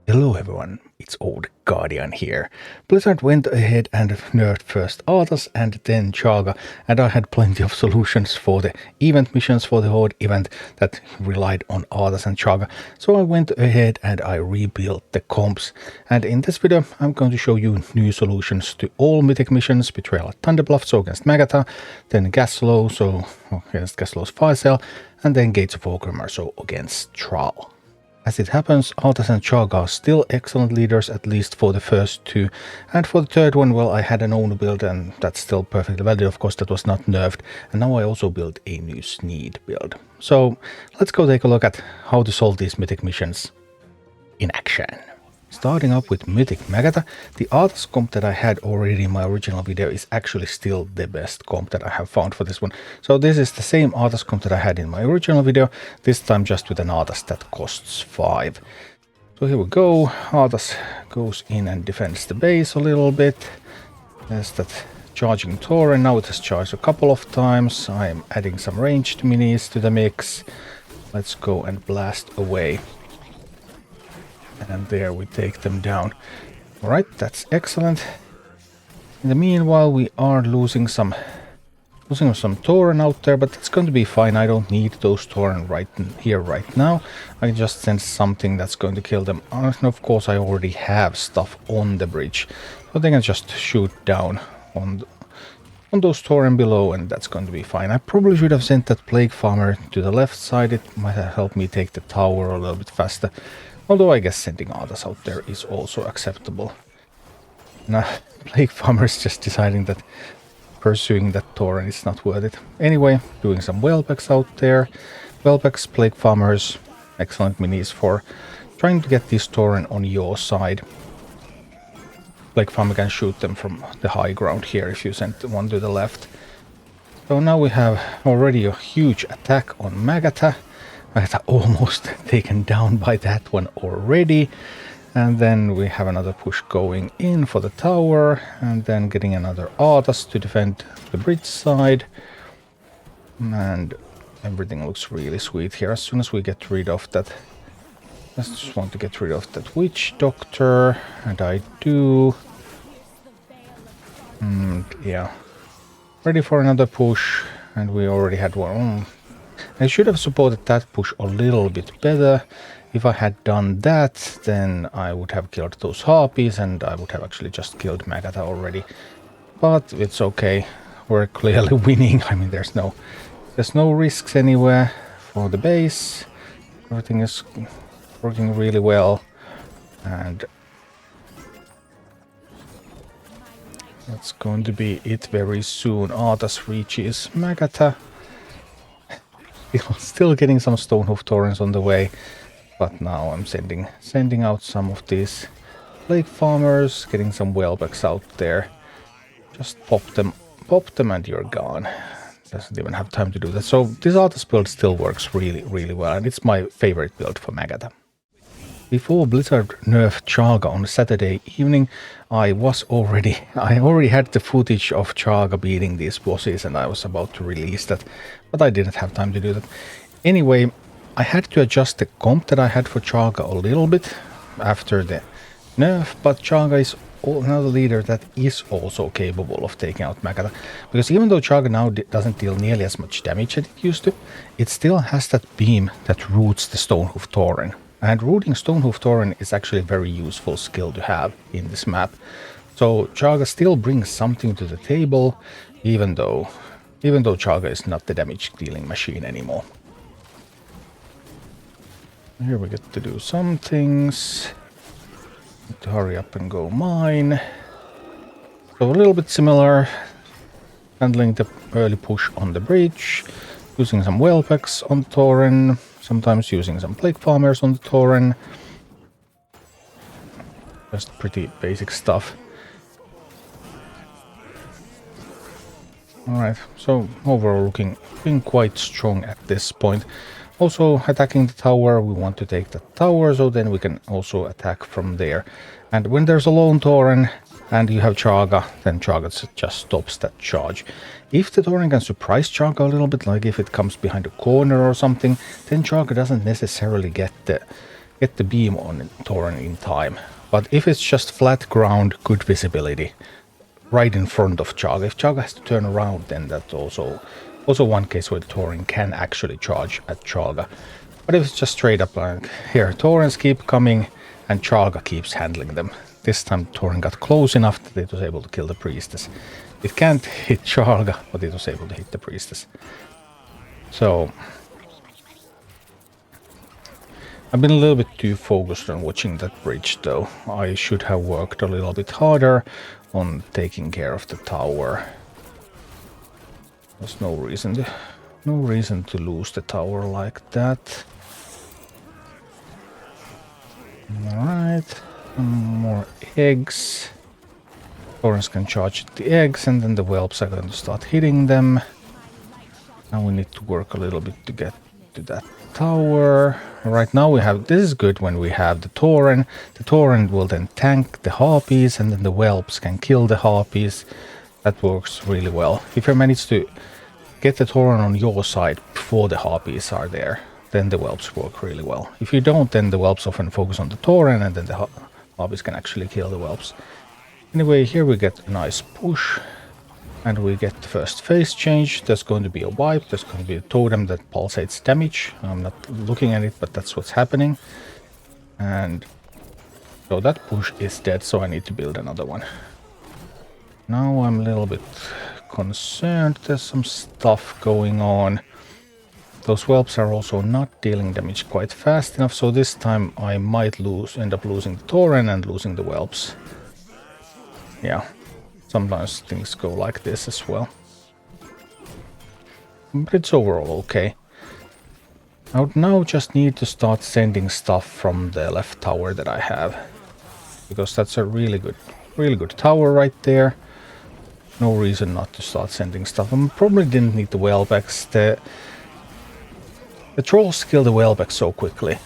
Hello everyone, it's Old Guardian here. Blizzard went ahead and nerfed first Arthas and then Charlga, and I had plenty of solutions for the event missions for the Horde event that relied on Arthas and Charlga. So I went ahead and I rebuilt the comps. And in this video I'm going to show you new solutions to all mythic missions: Betrayal at Thunderbluff, so against Magatha, then Gazlowe, so against Gazlowe's Fire Cell, and then Gates of Orgrimmar, so against Thrall. As it happens, Arthas and Charlga are still excellent leaders, at least for the first two. And for the third one, well, I had an own build and that's still perfectly valid. Of course, that was not nerfed. And now I also built a new Sneed build. So let's go take a look at how to solve these mythic missions in action. Starting up with Mythic Magatha, the Arthas comp that I had already in my original video is actually still the best comp that I have found for this one. So this is the same Arthas comp that I had in my original video, this time just with an Arthas that costs 5. So here we go, Arthas goes in and defends the base a little bit. There's that charging Tauren, now it has charged a couple of times. I'm adding some ranged minis to the mix. Let's go and blast away. And there we take them down. Alright, that's excellent. In the meanwhile, we are losing some Tauren out there, but that's going to be fine. I don't need those Tauren right here, right now. I can just send something that's going to kill them. And of course, I already have stuff on the bridge, so they can just shoot down on those Tauren below, and that's going to be fine. I probably should have sent that Plague Farmer to the left side. It might have helped me take the tower a little bit faster. Although I guess sending Arthas out there is also acceptable. Nah, Plague Farmer is just deciding that pursuing that Tauren is not worth it. Anyway, doing some Whelpecks out there. Whelpecks, Plague Farmers, excellent minis for trying to get these Tauren on your side. Plague Farmer can shoot them from the high ground here if you send one to the left. So now we have already a huge attack on Magatha. Magatha almost taken down by that one already. And then we have another push going in for the tower, and then getting another Arthas to defend the bridge side. And everything looks really sweet here. As soon as we get rid of that, I just want to get rid of that Witch Doctor, and I do. And yeah, ready for another push, and we already had one. I should have supported that push a little bit better. If I had done that, then I would have killed those harpies, and I would have actually just killed Magatha already. But it's okay. We're clearly winning. I mean, there's no risks anywhere for the base. Everything is working really well, and that's going to be it very soon. Arthas reaches Magatha. Still getting some Stonehoof Taurens on the way, but now I'm sending out some of these Plague Farmers, getting some Whelpecks out there. Just pop them and you're gone. Doesn't even have time to do that. So this Arthas build still works really, really well, and it's my favorite build for Magatha. Before Blizzard nerfed Charlga on Saturday evening, I already had the footage of Charlga beating these bosses, and I was about to release that, but I didn't have time to do that. Anyway, I had to adjust the comp that I had for Charlga a little bit after the nerf, but Charlga is another leader that is also capable of taking out Magatha, because even though Charlga now doesn't deal nearly as much damage as it used to, it still has that beam that roots the Stonehoof Tauren. And rooting Stonehoof Tauren is actually a very useful skill to have in this map. So Charlga still brings something to the table, even though Charlga is not the damage dealing machine anymore. Here we get to do some things. Need to hurry up and go mine. So a little bit similar, handling the early push on the bridge, using some Whelpecks on Tauren. Sometimes using some Plague Farmers on the Tauren. Just pretty basic stuff. Alright, so overall looking quite strong at this point. Also attacking the tower, we want to take the tower, so then we can also attack from there. And when there's a lone Tauren and you have Charlga, then Charlga just stops that charge. If the Tauren can surprise Charlga a little bit, like if it comes behind a corner or something, then Charlga doesn't necessarily get get the beam on Tauren in time. But if it's just flat ground, good visibility, right in front of Charlga. If Charlga has to turn around, then that's also one case where the Tauren can actually charge at Charlga. But if it's just straight up like here, Taurens keep coming and Charlga keeps handling them. This time Tauren got close enough that it was able to kill the priestess. It can't hit Charlga, but it was able to hit the priestess. So I've been a little bit too focused on watching that bridge though. I should have worked a little bit harder on taking care of the tower. There's no reason to lose the tower like that. Alright, more eggs. Taurens can charge the eggs and then the whelps are going to start hitting them. Now we need to work a little bit to get to that tower. Right now we have, this is good when we have the Tauren. The Tauren will then tank the harpies and then the whelps can kill the harpies. That works really well. If you manage to get the Tauren on your side before the harpies are there, then the whelps work really well. If you don't, then the whelps often focus on the Tauren and then the harpies can actually kill the whelps. Anyway, here we get a nice push. And we get the first phase change. There's going to be a wipe. There's going to be a totem that pulsates damage. I'm not looking at it, but that's what's happening. And so that push is dead, so I need to build another one. Now I'm a little bit concerned. There's some stuff going on. Those whelps are also not dealing damage quite fast enough, so this time I might end up losing the Tauren and losing the whelps. Yeah. Sometimes things go like this as well. But it's overall okay. I would now just need to start sending stuff from the left tower that I have. Because that's a really good tower right there. No reason not to start sending stuff. I probably didn't need the whalebacks. The trolls kill the whalebacks so quickly.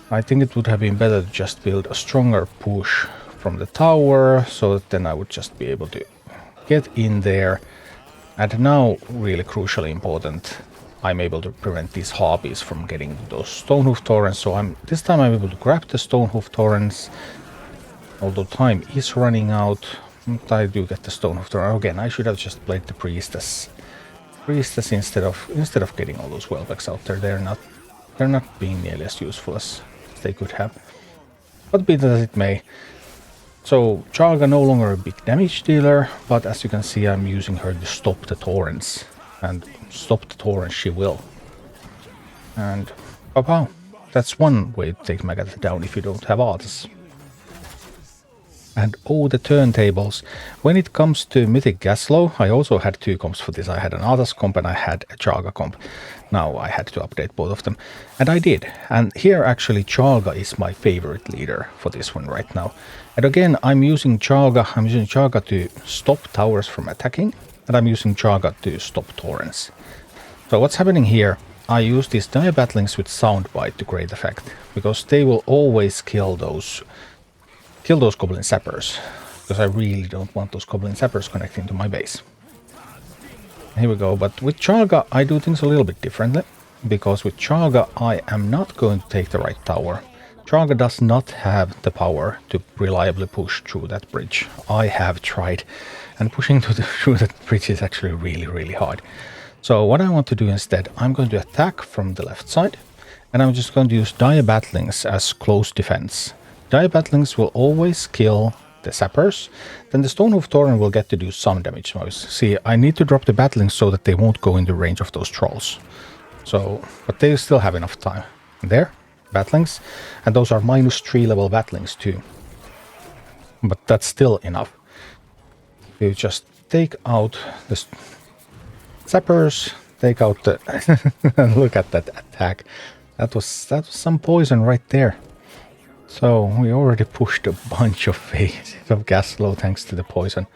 I think it would have been better to just build a stronger push from the tower, so that then I would just be able to get in there. And now, really crucially important, I'm able to prevent these harpies from getting those Stonehoof Taurens. So this time I'm able to grab the Stonehoof Taurens, although time is running out. But I do get the Stonehoof Tauren. Again, I should have just played the Priestess instead of getting all those whalebacks out there. They're not being nearly as useful as they could have. But be that as it may. So, Charlga no longer a big damage dealer, but as you can see I'm using her to stop the Taurens. And stop the Taurens she will. And, wow, that's one way to take Magatha down if you don't have Arthas. And oh, the turntables. When it comes to Mythic Gazlowe, I also had two comps for this. I had an Arthas comp and I had a Charlga comp. Now I had to update both of them. And I did. And here actually Charlga is my favorite leader for this one right now. And again, I'm using Charlga to stop towers from attacking. And I'm using Charlga to stop Taurens. So what's happening here? I use these Dire Battlings with Soundbite to great effect. Because they will always kill those Goblin Sappers, because I really don't want those Goblin Sappers connecting to my base. Here we go, but with Charlga I do things a little bit differently, because with Charlga I am not going to take the right tower. Charlga does not have the power to reliably push through that bridge. I have tried, and pushing through that bridge is actually really hard. So what I want to do instead, I'm going to attack from the left side, and I'm just going to use Dire Battlings as close defense. Dire Battlings will always kill the Sappers, then the Stonehoof Tauren will get to do some damage. See, I need to drop the Battlings so that they won't go into range of those trolls. So, but they still have enough time. There, Battlings, and those are -3 level Battlings too. But that's still enough. You just take out the Sappers, take out the... Look at that attack. That was some poison right there. So we already pushed a bunch of phases of Gazlowe thanks to the poison.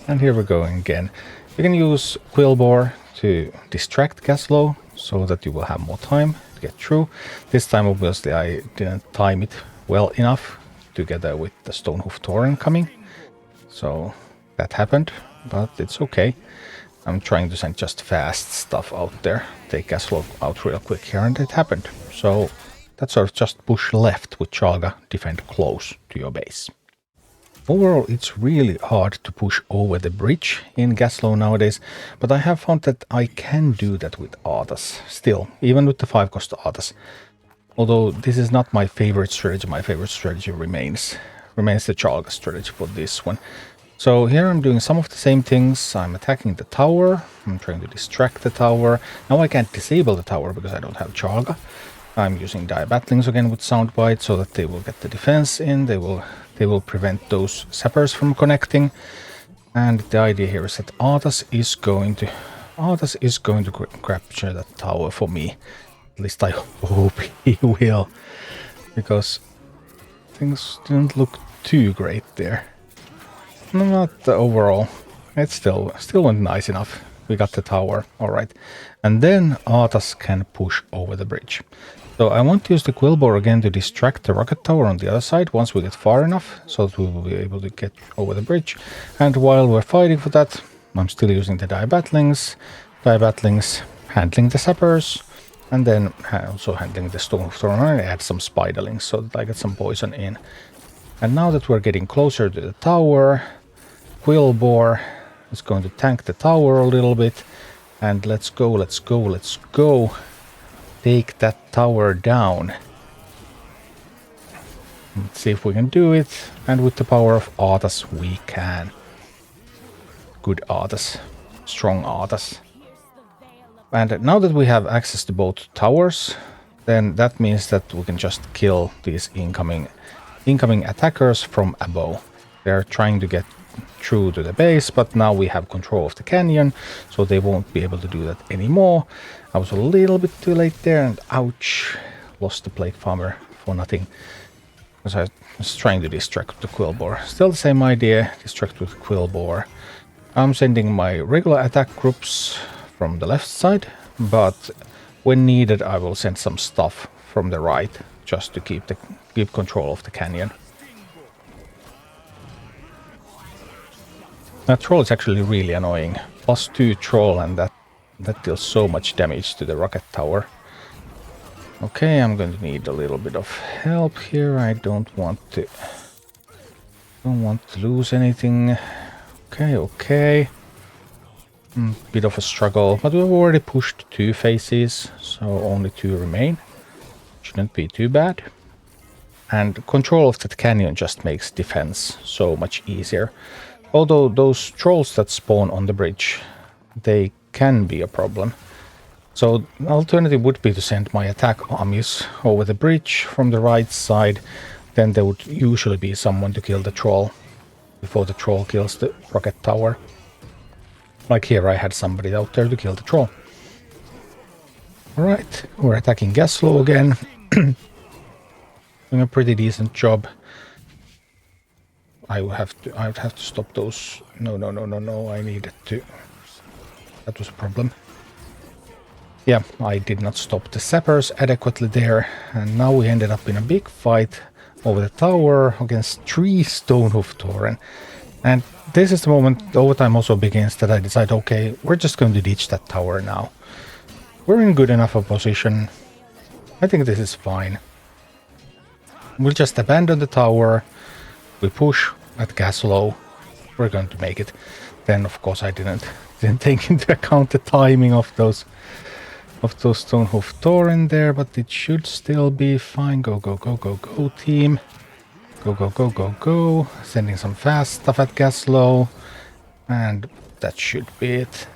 And here we're going again. You can use Quillbore to distract Gazlowe so that you will have more time to get through. This time obviously I didn't time it well enough together with the Stonehoof Tauren coming. So that happened, but it's okay. I'm trying to send just fast stuff out there. Take Gazlowe out real quick here, and it happened. So that sort of just push left with Charlga, defend close to your base. Overall, it's really hard to push over the bridge in Gazlowe nowadays, but I have found that I can do that with Arthas still, even with the 5-cost Arthas. Although this is not my favorite strategy remains the Charlga strategy for this one. So here I'm doing some of the same things. I'm attacking the tower, I'm trying to distract the tower. Now I can't disable the tower because I don't have Charlga. I'm using Dire Batlings again with Soundbite so that they will get the defense in, they will prevent those sappers from connecting. And the idea here is that Arthas is going to capture that tower for me. At least I hope he will, because things didn't look too great there. Not overall. It still went nice enough. We got the tower, alright. And then Arthas can push over the bridge. So I want to use the Quillbore again to distract the rocket tower on the other side once we get far enough, so that we will be able to get over the bridge. And while we're fighting for that, I'm still using the Dire Batlings, handling the sappers, and then also handling the Stone of Thorn. I add some Spiderlings so that I get some poison in. And now that we're getting closer to the tower, Quillbore is going to tank the tower a little bit. And let's go. Take that tower down. Let's see if we can do it. And with the power of Arthas, we can. Good Arthas. Strong Arthas. And now that we have access to both towers, then that means that we can just kill these incoming attackers from above. They're trying to get through to the base, but now we have control of the canyon, so they won't be able to do that anymore. I was a little bit too late there, and ouch, lost the Plague Farmer for nothing. Because I was trying to distract the Quillbore. Still the same idea, distract with Quillbore. I'm sending my regular attack groups from the left side, but when needed I will send some stuff from the right, just to keep control of the canyon. That troll is actually really annoying. +2 troll, and that deals so much damage to the rocket tower. Okay, I'm going to need a little bit of help here. I don't want to lose anything. Okay. Bit of a struggle, but we've already pushed 2 phases, so only 2 remain. Shouldn't be too bad. And control of that canyon just makes defense so much easier. Although those trolls that spawn on the bridge, they can be a problem. So the alternative would be to send my attack armies over the bridge from the right side. Then there would usually be someone to kill the troll before the troll kills the rocket tower. Like here, I had somebody out there to kill the troll. Alright, we're attacking Gazlowe again. Doing a pretty decent job. I would have to stop those. No, I needed to. That was a problem. Yeah, I did not stop the sappers adequately there, and now we ended up in a big fight over the tower against 3 Stonehoof Tauren. And this is the moment the overtime also begins, that I decide, okay, we're just going to ditch that tower now. We're in good enough a position. I think this is fine. We'll just abandon the tower. We push at Gazlowe. We're going to make it. Then, of course, I didn't take into account the timing of those Stonehoof Tauren there, but it should still be fine. Go, team. Go. Sending some fast stuff at Gazlowe. And that should be it.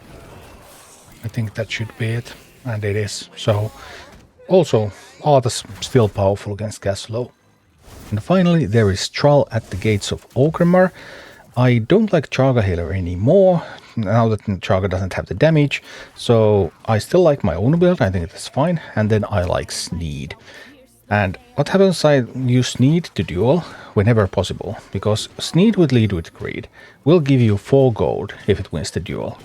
I think that should be it. And it is. So, also, Arthas still powerful against Gazlowe. And finally, there is Thrall at the gates of Orgrimmar. I don't like Charlga Healer anymore, now that Charlga doesn't have the damage, so I still like my own build, I think it is fine, and then I like Sneed. And what happens, I use Sneed to duel whenever possible, because Sneed with Lead with Greed will give you 4 gold if it wins the duel.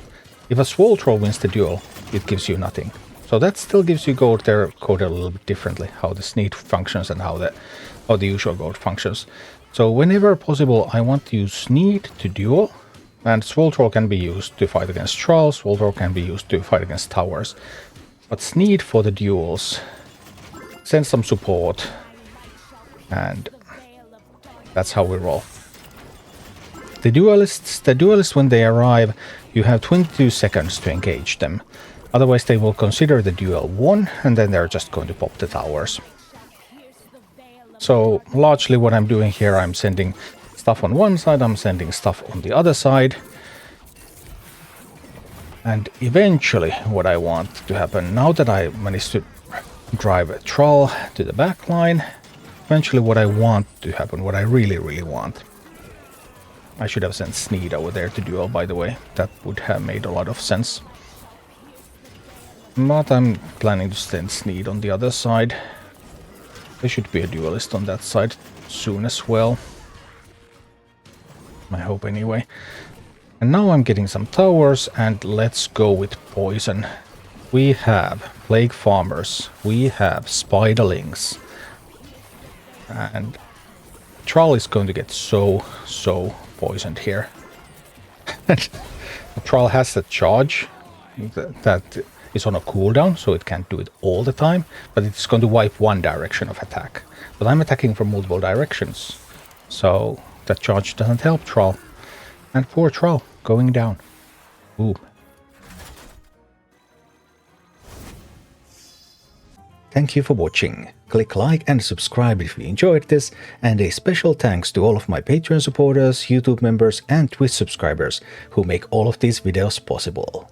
If a Swole Troll wins the duel, it gives you nothing. So that still gives you gold. They're coded a little bit differently, how the Sneed functions and how the usual gold functions. So whenever possible, I want to use Sneed to duel, and Swole Troll can be used to fight against Thralls, Swole Troll can be used to fight against towers. But Sneed for the duels send some support, and that's how we roll. The duelists, when they arrive, you have 22 seconds to engage them. Otherwise they will consider the duel won, and then they're just going to pop the towers. So largely what I'm doing here, I'm sending stuff on one side, I'm sending stuff on the other side. And eventually what I want to happen, now that I managed to drive a Thrall to the back line, eventually what I want to happen, what I really, really want. I should have sent Sneed over there to duel, by the way. That would have made a lot of sense. But I'm planning to send Sneed on the other side. There should be a duelist on that side soon as well. I hope anyway. And now I'm getting some towers, and let's go with poison. We have plague farmers, we have spiderlings, and Thrall is going to get so poisoned here. Thrall has the charge that is on a cooldown, so it can't do it all the time, but it's going to wipe one direction of attack. But I'm attacking from multiple directions, so that charge doesn't help Thrall. And poor Thrall going down. Boom. Thank you for watching. Click like and subscribe if you enjoyed this, and a special thanks to all of my Patreon supporters, YouTube members and Twitch subscribers who make all of these videos possible.